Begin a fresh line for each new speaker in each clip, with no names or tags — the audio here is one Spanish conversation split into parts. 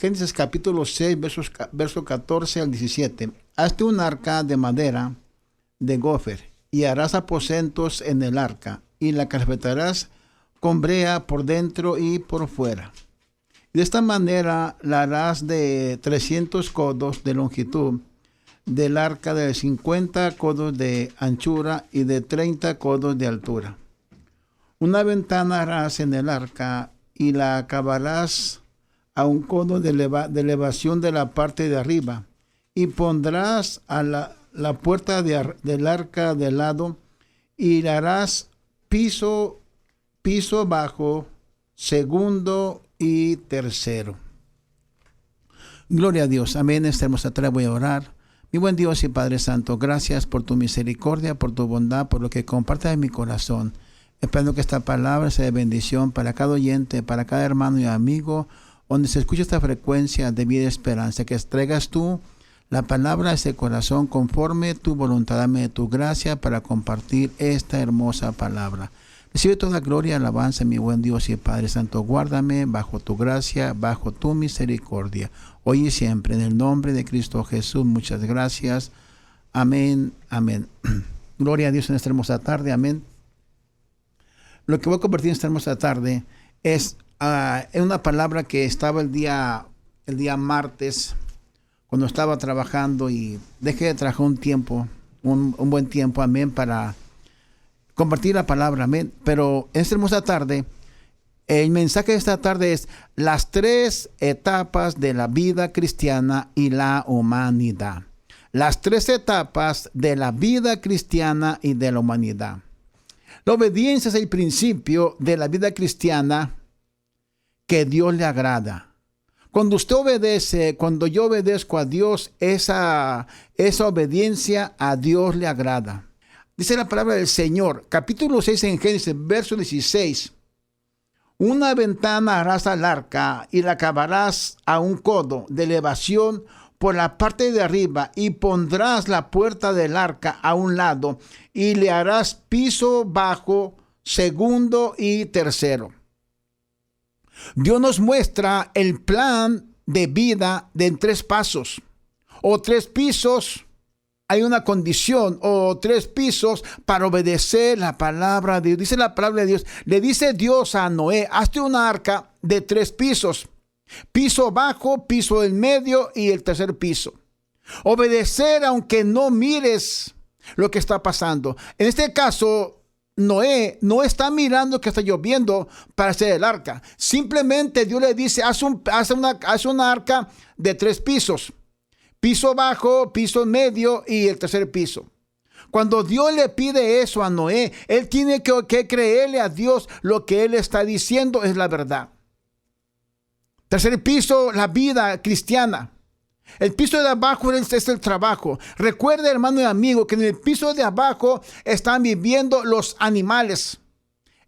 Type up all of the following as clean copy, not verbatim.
Génesis capítulo 6, verso 14 al 17. Hazte un arca de madera de gofer y harás aposentos en el arca y la carpetarás con brea por dentro y por fuera. De esta manera la harás de 300 codos de longitud del arca, de 50 codos de anchura y de 30 codos de altura. Una ventana harás en el arca y la acabarás a un codo de elevación de la parte de arriba, y pondrás a la puerta del arca de lado, y le harás piso bajo, segundo y tercero. Gloria a Dios. Amén. Esta hermosa tarde voy a orar. Mi buen Dios y Padre Santo, gracias por tu misericordia, por tu bondad, por lo que compartes en mi corazón. Esperando que esta palabra sea de bendición para cada oyente, para cada hermano y amigo, donde se escucha esta frecuencia de vida y esperanza, que traigas tú la palabra a ese corazón conforme tu voluntad. Dame tu gracia para compartir esta hermosa palabra. Recibe toda gloria y alabanza, mi buen Dios y Padre Santo. Guárdame bajo tu gracia, bajo tu misericordia, hoy y siempre, en el nombre de Cristo Jesús. Muchas gracias. Amén, amén. Gloria a Dios en esta hermosa tarde. Amén. Lo que voy a compartir en esta hermosa tarde es una palabra que estaba el día martes, cuando estaba trabajando, y dejé de trabajar un buen tiempo, amén, para compartir la palabra, amén. Pero en esta hermosa tarde, el mensaje de esta tarde es las 3 etapas de la vida cristiana y la humanidad. Las 3 etapas de la vida cristiana y de la humanidad. La obediencia es el principio de la vida cristiana que Dios le agrada. Cuando usted obedece, cuando yo obedezco a Dios, esa obediencia a Dios le agrada. Dice la palabra del Señor, capítulo 6 en Génesis, verso 16. Una ventana harás al arca y la acabarás a un codo de elevación por la parte de arriba, y pondrás la puerta del arca a un lado y le harás piso bajo, segundo y tercero. Dios nos muestra el plan de vida en 3 pasos o 3 pisos. Hay una condición o 3 pisos para obedecer la palabra de Dios. Dice la palabra de Dios, le dice Dios a Noé, hazte una arca de 3 pisos. Piso bajo, piso del medio y el tercer piso. Obedecer aunque no mires lo que está pasando. En este caso, Noé no está mirando que está lloviendo para hacer el arca. Simplemente Dios le dice, haz una arca de 3 pisos. Piso bajo, piso medio y el tercer piso. Cuando Dios le pide eso a Noé, él tiene que creerle a Dios. Lo que él está diciendo es la verdad. Tercer piso, la vida cristiana. El piso de abajo es el trabajo. Recuerde, hermano y amigo, que en el piso de abajo están viviendo los animales.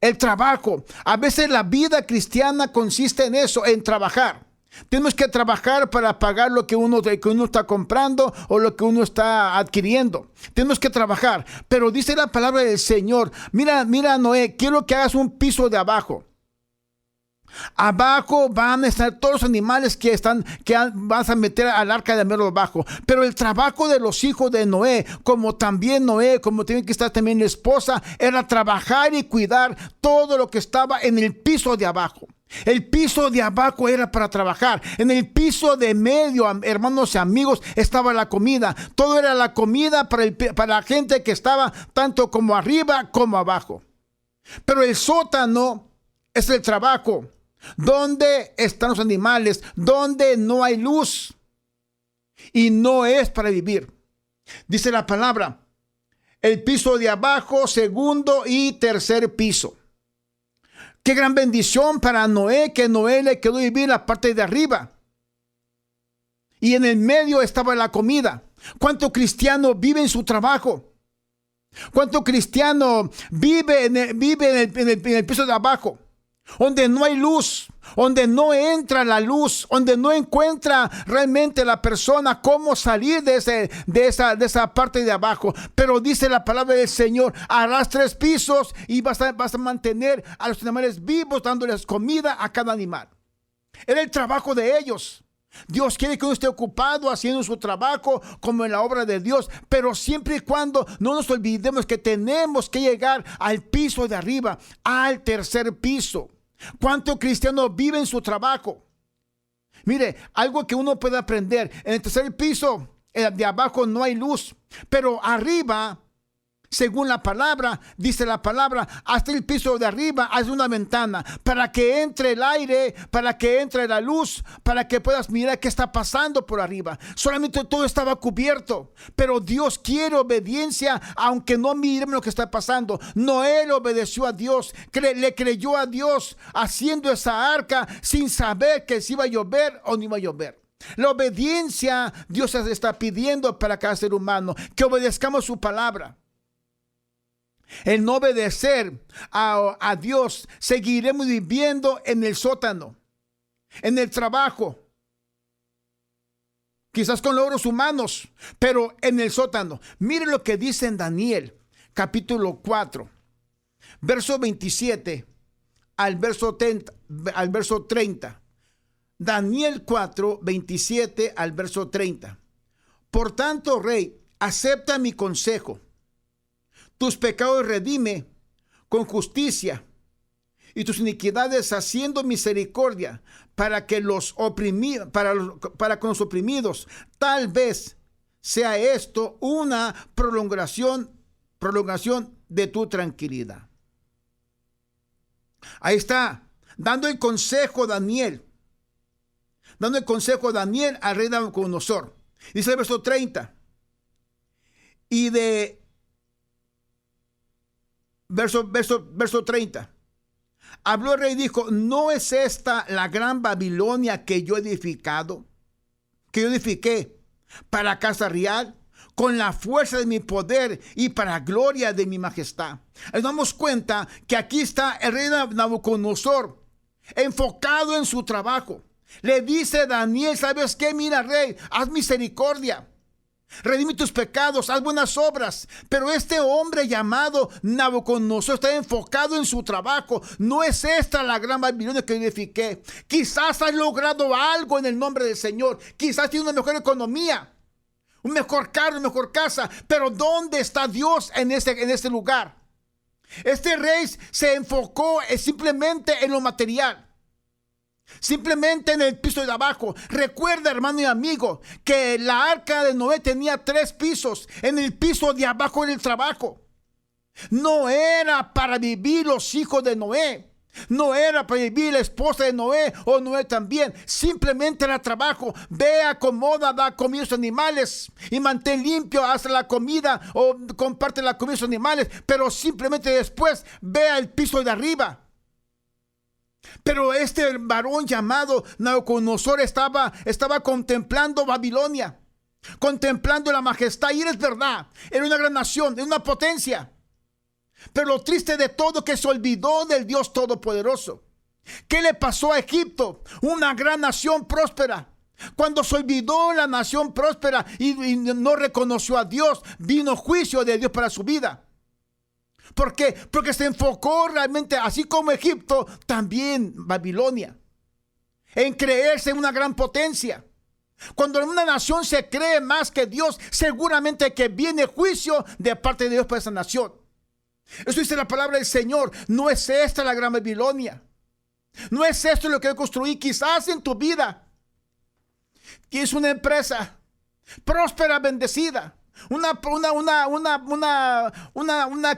El trabajo. A veces la vida cristiana consiste en eso, en trabajar. Tenemos que trabajar para pagar lo que uno está comprando o lo que uno está adquiriendo. Tenemos que trabajar. Pero dice la palabra del Señor, mira Noé, quiero que hagas un piso de abajo. Abajo van a estar todos los animales que vas a meter al arca de mero abajo. Pero el trabajo de los hijos de Noé, como también Noé, como tiene que estar también la esposa, era trabajar y cuidar todo lo que estaba en el piso de abajo. El piso de abajo era para trabajar. En el piso de medio, hermanos y amigos, estaba la comida. Todo era la comida para la gente que estaba tanto como arriba como abajo. Pero el sótano es el trabajo. ¿Dónde están los animales? Donde no hay luz. Y no es para vivir. Dice la palabra, el piso de abajo, segundo y tercer piso. Qué gran bendición para Noé, que Noé le quedó vivir la parte de arriba. Y en el medio estaba la comida. ¿Cuánto cristiano vive en su trabajo? ¿Cuánto cristiano vive en el piso de abajo? Donde no hay luz, donde no entra la luz, donde no encuentra realmente la persona cómo salir de esa parte de abajo. Pero dice la palabra del Señor, harás 3 pisos y vas a mantener a los animales vivos, dándoles comida a cada animal. Era el trabajo de ellos. Dios quiere que uno esté ocupado haciendo su trabajo como en la obra de Dios, pero siempre y cuando no nos olvidemos que tenemos que llegar al piso de arriba, al tercer piso. ¿Cuántos cristianos viven su trabajo? Mire, algo que uno puede aprender: en el tercer piso, de abajo no hay luz, pero arriba, según la palabra, dice la palabra, hasta el piso de arriba hay una ventana para que entre el aire, para que entre la luz, para que puedas mirar qué está pasando por arriba. Solamente todo estaba cubierto, pero Dios quiere obediencia, aunque no miremos lo que está pasando. Noé le obedeció a Dios, le creyó a Dios haciendo esa arca sin saber que si iba a llover o no iba a llover. La obediencia Dios está pidiendo para cada ser humano, que obedezcamos su palabra. El no obedecer a Dios, seguiremos viviendo en el sótano, en el trabajo, quizás con logros humanos, pero en el sótano. Mire lo que dice en Daniel, capítulo 4, verso 27 al verso 30. Daniel 4, 27 al verso 30. Por tanto, rey, acepta mi consejo. Tus pecados redime con justicia y tus iniquidades haciendo misericordia para con los oprimidos. Tal vez sea esto una prolongación de tu tranquilidad. Ahí está, dando el consejo Daniel al rey Nabucodonosor. Dice el verso 30. Y de Verso 30. Habló el rey y dijo: ¿no es esta la gran Babilonia que yo edifiqué para casa real, con la fuerza de mi poder y para gloria de mi majestad? Nos damos cuenta que aquí está el rey Nabucodonosor enfocado en su trabajo. Le dice Daniel: ¿sabes qué? Mira, rey, haz misericordia, redime tus pecados, haz buenas obras. Pero este hombre llamado Nabucodonosor está enfocado en su trabajo. No es esta la gran Babilonia que edifiqué. Quizás has logrado algo en el nombre del Señor. Quizás tienes una mejor economía, un mejor carro, una mejor casa. Pero ¿dónde está Dios en este lugar? Este rey se enfocó simplemente en lo material, simplemente en el piso de abajo. Recuerda, hermano y amigo, que la arca de Noé tenía 3 pisos. En el piso de abajo era el trabajo. No era para vivir los hijos de Noé, no era para vivir la esposa de Noé o Noé también. Simplemente era trabajo. Ve, acomoda, da comida a los animales y mantén limpio, haz la comida o comparte la comida a los animales. Pero simplemente después ve al piso de arriba. Pero este varón llamado Nabucodonosor estaba contemplando Babilonia, contemplando la majestad. Y es verdad, era una gran nación, era una potencia. Pero lo triste de todo es que se olvidó del Dios Todopoderoso. ¿Qué le pasó a Egipto? Una gran nación próspera. Cuando se olvidó la nación próspera y no reconoció a Dios, vino juicio de Dios para su vida. ¿Por qué? Porque se enfocó realmente, así como Egipto, también Babilonia, en creerse una gran potencia. Cuando una nación se cree más que Dios, seguramente que viene juicio de parte de Dios para esa nación. Eso dice la palabra del Señor. No es esta la gran Babilonia. No es esto lo que yo construí. Quizás en tu vida tienes una empresa próspera, bendecida.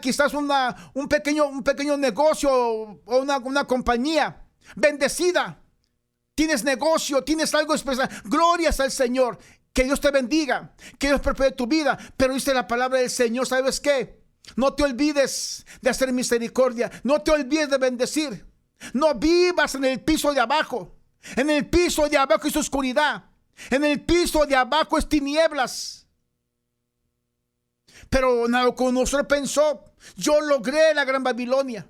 Quizás un pequeño negocio o una compañía bendecida. Tienes negocio, tienes algo especial. Glorias al Señor. Que Dios te bendiga, que Dios prospere tu vida. Pero dice la palabra del Señor: ¿sabes qué? No te olvides de hacer misericordia. No te olvides de bendecir. No vivas en el piso de abajo. En el piso de abajo es oscuridad. En el piso de abajo es tinieblas. Pero Nabucodonosor pensó: yo logré la gran Babilonia.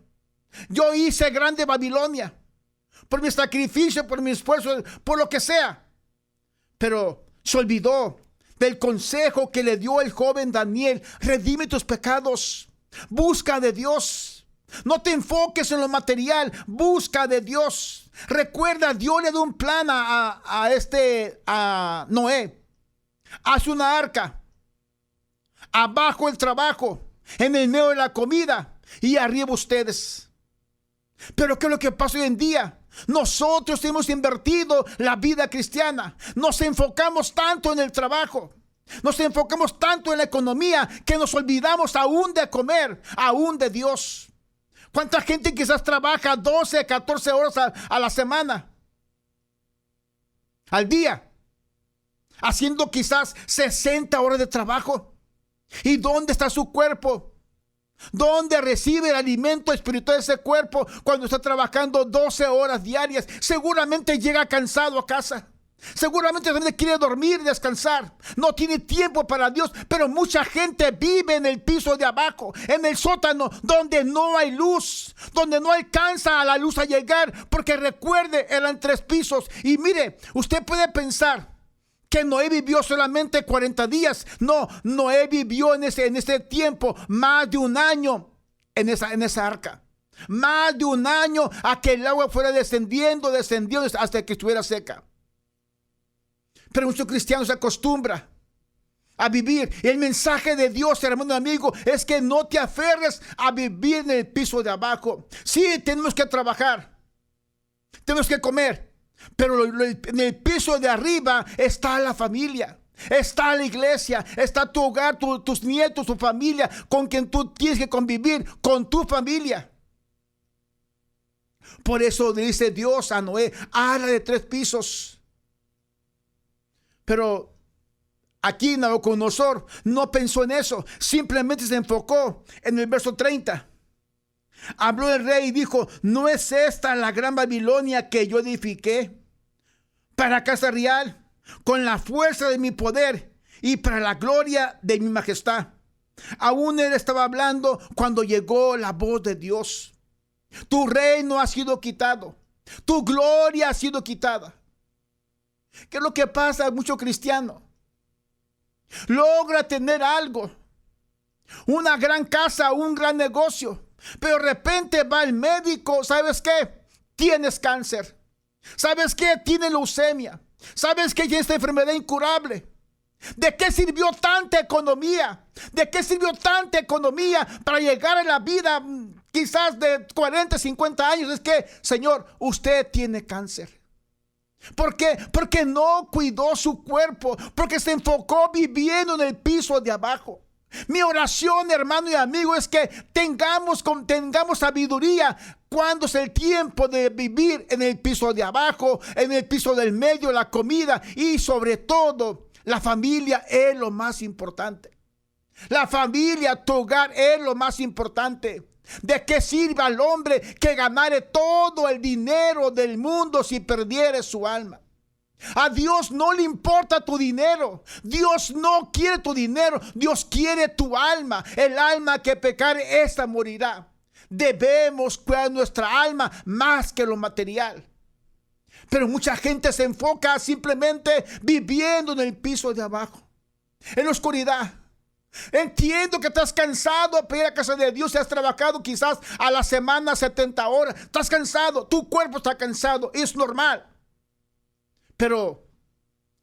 Yo hice grande Babilonia. Por mi sacrificio, por mi esfuerzo, por lo que sea. Pero se olvidó del consejo que le dio el joven Daniel: redime tus pecados, busca de Dios. No te enfoques en lo material, busca de Dios. Recuerda, Dios le dio un plan a Noé. Haz una arca, abajo el trabajo, en el medio de la comida y arriba ustedes. Pero ¿qué es lo que pasa hoy en día? Nosotros hemos invertido la vida cristiana. Nos enfocamos tanto en el trabajo, nos enfocamos tanto en la economía, que nos olvidamos aún de comer, aún de Dios. ¿Cuánta gente quizás trabaja 12, 14 horas a la semana, al día, haciendo quizás 60 horas de trabajo? ¿Y dónde está su cuerpo? ¿Dónde recibe el alimento espiritual de ese cuerpo cuando está trabajando 12 horas diarias? Seguramente llega cansado a casa. Seguramente también quiere dormir y descansar. No tiene tiempo para Dios. Pero mucha gente vive en el piso de abajo, en el sótano, donde no hay luz, donde no alcanza a la luz a llegar. Porque recuerde, eran 3 pisos. Y mire, usted puede pensar que Noé vivió solamente 40 días. No, Noé vivió en ese tiempo más de un año en esa arca. Más de un año a que el agua fuera descendiendo hasta que estuviera seca. Pero muchos cristianos se acostumbran a vivir. Y el mensaje de Dios, hermano amigo, es que no te aferres a vivir en el piso de abajo. Sí, tenemos que trabajar, tenemos que comer, pero en el piso de arriba está la familia, está la iglesia, está tu hogar, tus nietos, tu familia, con quien tú tienes que convivir, con tu familia. Por eso dice Dios a Noé: hazla de 3 pisos. Pero aquí Nabucodonosor no pensó en eso, simplemente se enfocó en el verso 30. Habló el rey y dijo: ¿no es esta la gran Babilonia que yo edifiqué para casa real, con la fuerza de mi poder y para la gloria de mi majestad? Aún él estaba hablando cuando llegó la voz de Dios. Tu reino ha sido quitado, tu gloria ha sido quitada. ¿Qué es lo que pasa? Mucho cristiano logra tener algo, una gran casa, un gran negocio, pero de repente va al médico. ¿Sabes qué? Tienes cáncer. ¿Sabes qué? Tienes leucemia. ¿Sabes qué? Tienes esta enfermedad incurable. ¿De qué sirvió tanta economía? ¿De qué sirvió tanta economía para llegar a la vida quizás de 40, 50 años? Es que, Señor, usted tiene cáncer. ¿Por qué? Porque no cuidó su cuerpo, porque se enfocó viviendo en el piso de abajo. Mi oración, hermano y amigo, es que tengamos sabiduría cuando es el tiempo de vivir en el piso de abajo, en el piso del medio, la comida y sobre todo la familia es lo más importante. La familia, tu hogar es lo más importante. ¿De qué sirve al hombre que ganare todo el dinero del mundo si perdiere su alma? A Dios no le importa tu dinero. Dios no quiere tu dinero. Dios quiere tu alma. El alma que pecare, esta morirá. Debemos cuidar nuestra alma más que lo material. Pero mucha gente se enfoca simplemente viviendo en el piso de abajo, en la oscuridad. Entiendo que estás cansado de ir a casa de Dios y has trabajado quizás a la semana 70 horas. Estás cansado, tu cuerpo está cansado, es normal. Pero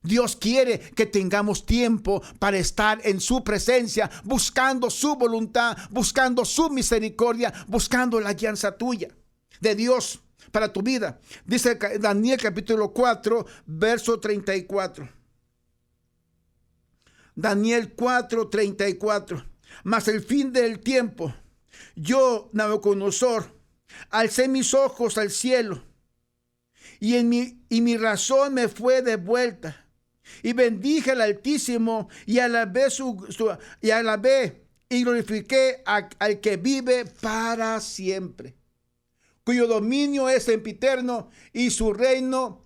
Dios quiere que tengamos tiempo para estar en su presencia, buscando su voluntad, buscando su misericordia, buscando la guianza tuya, de Dios para tu vida. Dice Daniel capítulo 4, verso 34. Daniel 4:34. Mas el fin del tiempo, yo, Nabucodonosor, alcé mis ojos al cielo, y mi razón me fue devuelta, y bendije al Altísimo, y alabé y glorifiqué al que vive para siempre, cuyo dominio es sempiterno, y su reino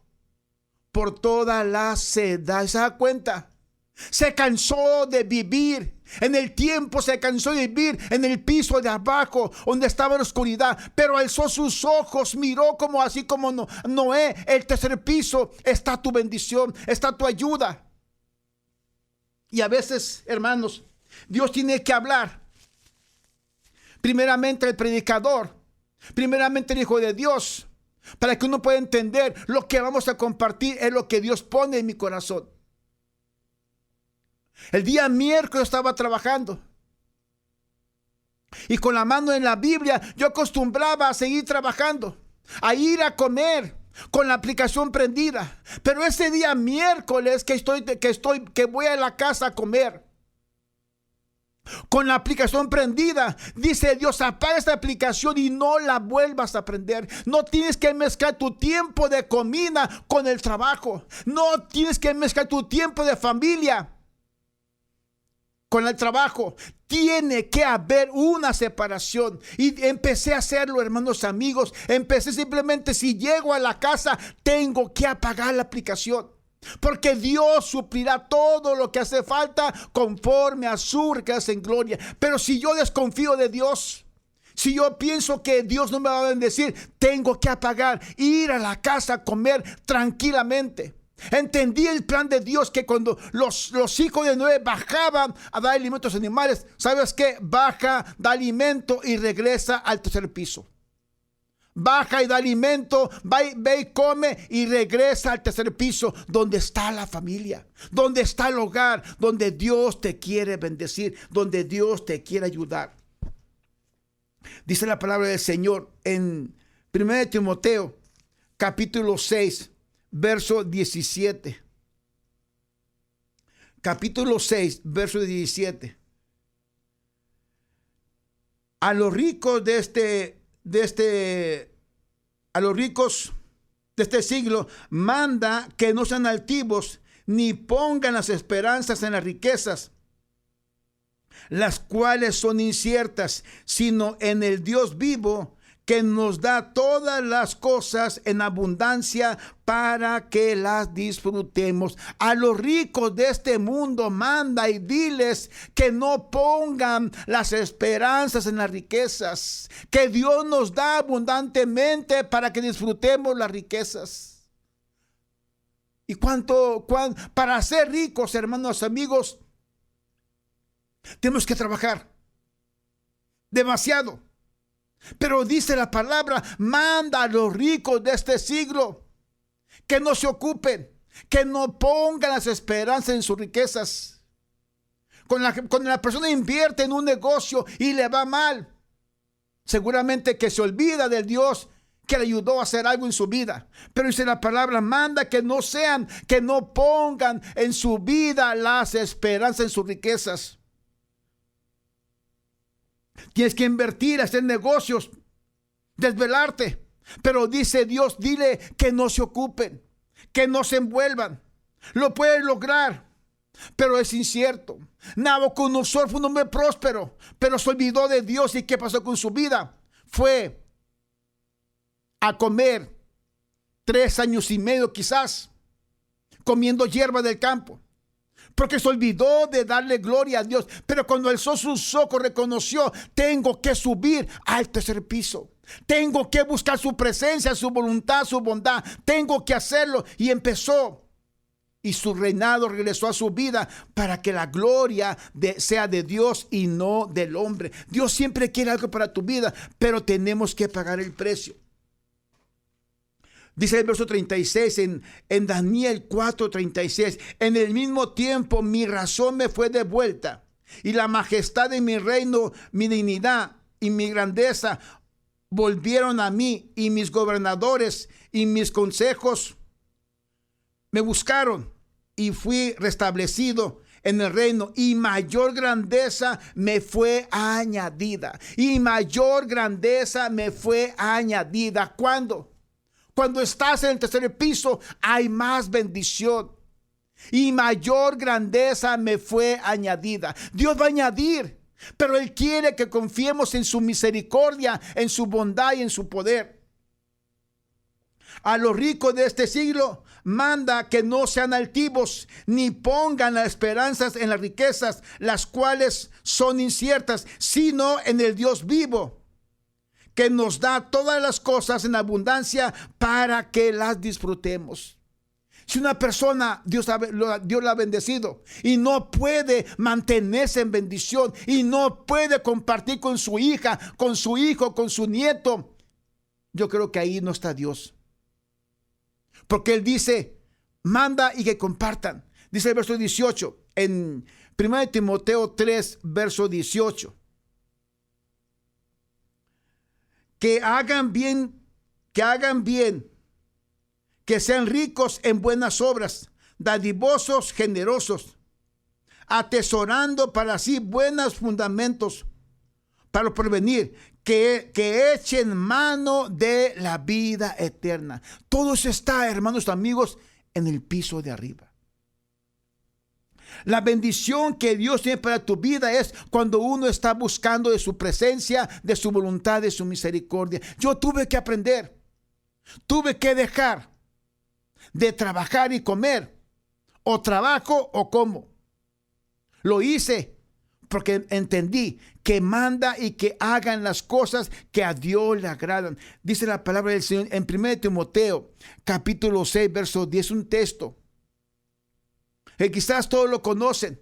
por toda la edad. ¿Se da cuenta? Se cansó de vivir en el tiempo, se cansó de vivir en el piso de abajo, donde estaba la oscuridad, pero alzó sus ojos, miró como así como Noé, el tercer piso, está tu bendición, está tu ayuda. Y a veces, hermanos, Dios tiene que hablar primeramente el predicador, primeramente el Hijo de Dios, para que uno pueda entender lo que vamos a compartir es lo que Dios pone en mi corazón. El día miércoles estaba trabajando y con la mano en la Biblia yo acostumbraba a seguir trabajando, a ir a comer con la aplicación prendida. Pero ese día miércoles que voy a la casa a comer con la aplicación prendida, dice Dios, apaga esta aplicación y no la vuelvas a prender. No tienes que mezclar tu tiempo de comida con el trabajo. No tienes que mezclar tu tiempo de familia con el trabajo. Tiene que haber una separación. Y empecé a hacerlo, hermanos, amigos. Empecé simplemente, si llego a la casa, tengo que apagar la aplicación. Porque Dios suplirá todo lo que hace falta conforme a su riqueza en gloria. Pero si yo desconfío de Dios, si yo pienso que Dios no me va a bendecir, tengo que apagar, ir a la casa a comer tranquilamente. Entendí el plan de Dios, que cuando los hijos de Noé bajaban a dar alimentos a los animales, ¿sabes qué? Baja, da alimento y regresa al tercer piso. Baja y da alimento, ve y come y regresa al tercer piso, donde está la familia, donde está el hogar, donde Dios te quiere bendecir, donde Dios te quiere ayudar. Dice la palabra del Señor en 1 Timoteo, capítulo 6, verso 17. Capítulo 6, verso 17. A los ricos de este siglo manda que no sean altivos ni pongan las esperanzas en las riquezas, las cuales son inciertas, sino en el Dios vivo, que nos da todas las cosas en abundancia para que las disfrutemos. A los ricos de este mundo manda y diles que no pongan las esperanzas en las riquezas, que Dios nos da abundantemente para que disfrutemos las riquezas. Y para ser ricos, hermanos, amigos, tenemos que trabajar demasiado. Pero dice la palabra, manda a los ricos de este siglo que no se ocupen, que no pongan las esperanzas en sus riquezas. Cuando la persona invierte en un negocio y le va mal, seguramente que se olvida del Dios que le ayudó a hacer algo en su vida. Pero dice la palabra, manda que no pongan en su vida las esperanzas en sus riquezas. Tienes que invertir, hacer negocios, desvelarte. Pero dice Dios, dile que no se ocupen, que no se envuelvan. Lo pueden lograr, pero es incierto. Nabucodonosor fue un hombre próspero, pero se olvidó de Dios. ¿Y qué pasó con su vida? Fue a comer 3 años y medio quizás, comiendo hierba del campo, porque se olvidó de darle gloria a Dios. Pero cuando alzó sus ojos, reconoció, tengo que subir al tercer piso. Tengo que buscar su presencia, su voluntad, su bondad. Tengo que hacerlo. Y empezó. Y su reinado regresó a su vida para que la gloria sea de Dios y no del hombre. Dios siempre quiere algo para tu vida, pero tenemos que pagar el precio. Dice el verso 36 en Daniel 4:36. En el mismo tiempo mi razón me fue devuelta, y la majestad de mi reino, mi dignidad y mi grandeza volvieron a mí, y mis gobernadores y mis consejos me buscaron, y fui restablecido en el reino, y mayor grandeza me fue añadida. Y mayor grandeza me fue añadida. ¿Cuándo? Cuando estás en el tercer piso, hay más bendición. Y mayor grandeza me fue añadida. Dios va a añadir, pero Él quiere que confiemos en su misericordia, en su bondad y en su poder. A los ricos de este siglo manda que no sean altivos, ni pongan las esperanzas en las riquezas, las cuales son inciertas, sino en el Dios vivo, que nos da todas las cosas en abundancia para que las disfrutemos. Si una persona, Dios la ha bendecido y no puede mantenerse en bendición y no puede compartir con su hija, con su hijo, con su nieto, yo creo que ahí no está Dios. Porque Él dice, manda y que compartan. Dice el verso 18, en 1 Timoteo 3, verso 18. Que hagan bien, que sean ricos en buenas obras, dadivosos, generosos, atesorando para sí buenos fundamentos para prevenir, que echen mano de la vida eterna. Todo eso está, hermanos amigos, en el piso de arriba. La bendición que Dios tiene para tu vida es cuando uno está buscando de su presencia, de su voluntad, de su misericordia. Yo tuve que aprender, tuve que dejar de trabajar y comer, o trabajo o como. Lo hice porque entendí que manda y que hagan las cosas que a Dios le agradan. Dice la palabra del Señor en 1 Timoteo, capítulo 6, verso 10, un texto que quizás todos lo conocen.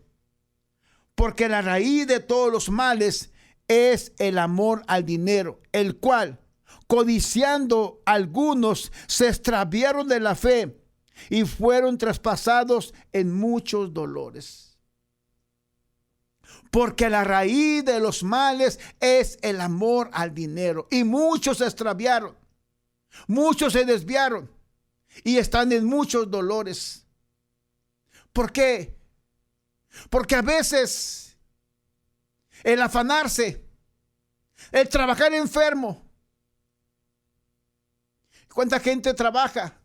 Porque la raíz de todos los males es el amor al dinero, el cual, codiciando algunos, se extraviaron de la fe y fueron traspasados en muchos dolores. Porque la raíz de los males es el amor al dinero. Y muchos se extraviaron, muchos se desviaron y están en muchos dolores. ¿Por qué? Porque a veces el afanarse, el trabajar enfermo. ¿Cuánta gente trabaja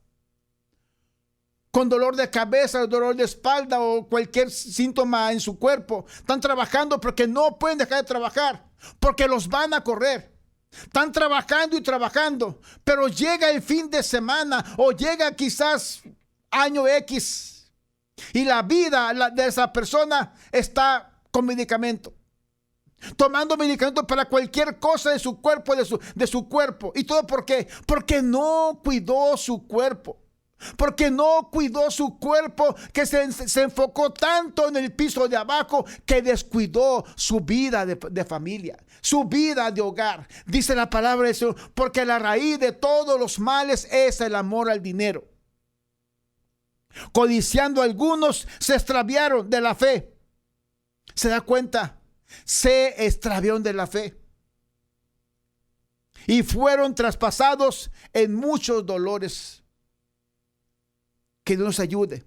con dolor de cabeza, dolor de espalda o cualquier síntoma en su cuerpo? Están trabajando porque no pueden dejar de trabajar, porque los van a correr. Están trabajando y trabajando, pero llega el fin de semana o llega quizás año X y la vida de esa persona está con medicamento, tomando medicamento para cualquier cosa de su cuerpo, de su cuerpo. ¿Y todo por qué? Porque no cuidó su cuerpo. Porque no cuidó su cuerpo, que se enfocó tanto en el piso de abajo que descuidó su vida de familia, su vida de hogar. Dice la palabra del Señor, porque la raíz de todos los males es el amor al dinero. Codiciando algunos se extraviaron de la fe. ¿Se da cuenta? Se extraviaron de la fe y fueron traspasados en muchos dolores. Que Dios nos ayude,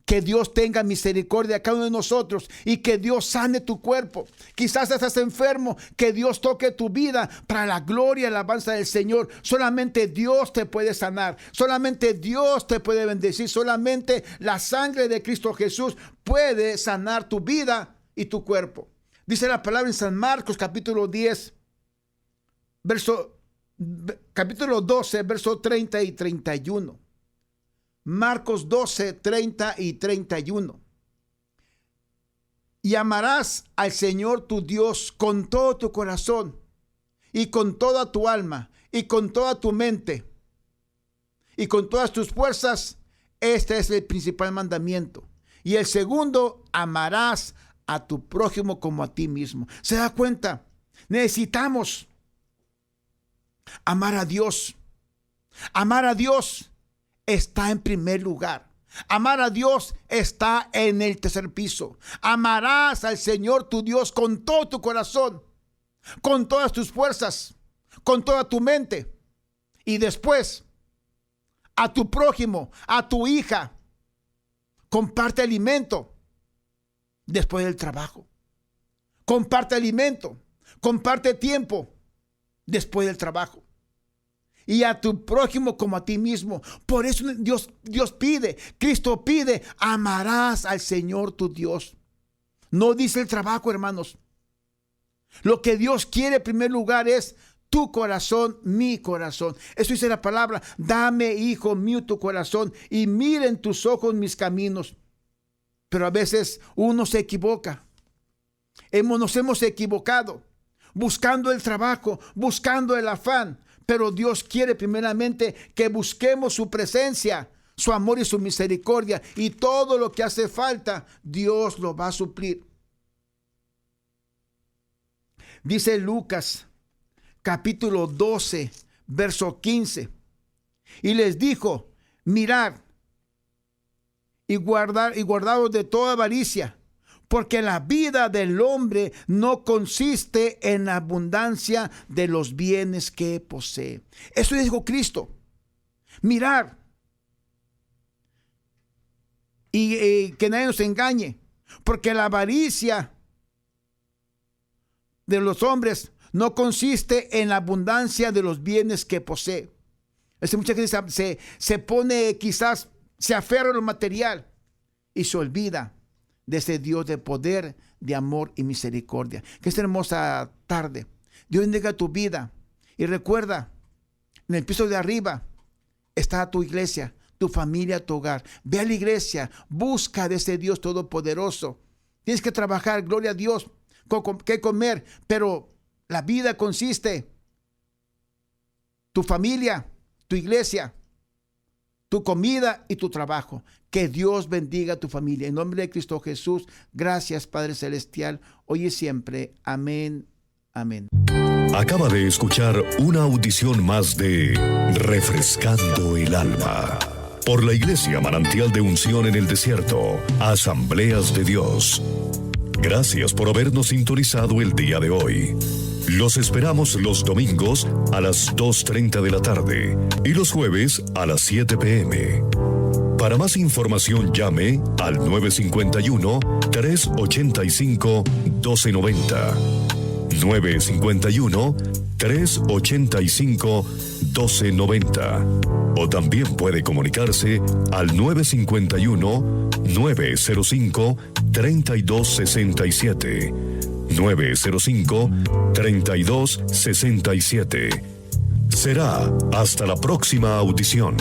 que Dios tenga misericordia a cada uno de nosotros y que Dios sane tu cuerpo. Quizás estás enfermo, que Dios toque tu vida para la gloria y alabanza del Señor. Solamente Dios te puede sanar, solamente Dios te puede bendecir, solamente la sangre de Cristo Jesús puede sanar tu vida y tu cuerpo. Dice la palabra en San Marcos capítulo 10, capítulo 12, verso 30 y 31. Marcos 12, 30 y 31. Y amarás al Señor tu Dios con todo tu corazón y con toda tu alma y con toda tu mente y con todas tus fuerzas. Este es el principal mandamiento. Y el segundo, amarás a tu prójimo como a ti mismo. ¿Se da cuenta? Necesitamos amar a Dios. Amar a Dios está en primer lugar. Amar a Dios está en el tercer piso. Amarás al Señor tu Dios con todo tu corazón, con todas tus fuerzas, con toda tu mente. Y después, a tu prójimo, a tu hija, comparte alimento después del trabajo. Comparte alimento, comparte tiempo después del trabajo. Y a tu prójimo como a ti mismo. Por eso Dios pide, Cristo pide, amarás al Señor tu Dios. No dice el trabajo, hermanos. Lo que Dios quiere en primer lugar es tu corazón, mi corazón. Eso dice la palabra. Dame, hijo mío, tu corazón y miren tus ojos mis caminos. Pero a veces uno se equivoca. Nos hemos equivocado buscando el trabajo, buscando el afán. Pero Dios quiere primeramente que busquemos su presencia, su amor y su misericordia. Y todo lo que hace falta, Dios lo va a suplir. Dice Lucas, capítulo 12, verso 15. Y les dijo, mirad y guardaos de toda avaricia, porque la vida del hombre no consiste en la abundancia de los bienes que posee. Eso dijo Cristo. Mirad. Y que nadie nos engañe, porque la avaricia de los hombres no consiste en la abundancia de los bienes que posee. Mucha gente se pone, quizás se aferra a lo material y se olvida de ese Dios de poder, de amor y misericordia. Que esta hermosa tarde Dios bendiga tu vida. Y recuerda, en el piso de arriba está tu iglesia, tu familia, tu hogar. Ve a la iglesia, busca de ese Dios todopoderoso. Tienes que trabajar, gloria a Dios, que comer, pero la vida consiste tu familia, tu iglesia, tu comida y tu trabajo. Que Dios bendiga a tu familia. En nombre de Cristo Jesús, gracias Padre Celestial, hoy y siempre. Amén. Amén.
Acaba de escuchar una audición más de Refrescando el Alma por la Iglesia Manantial de Unción en el Desierto, Asambleas de Dios. Gracias por habernos sintonizado el día de hoy. Los esperamos los domingos a las 2:30 de la tarde y los jueves a las 7 p.m. Para más información llame al 951-385-1290. 951-385-1290. O también puede comunicarse al 951-905-3267. 905-3267. Será hasta la próxima audición.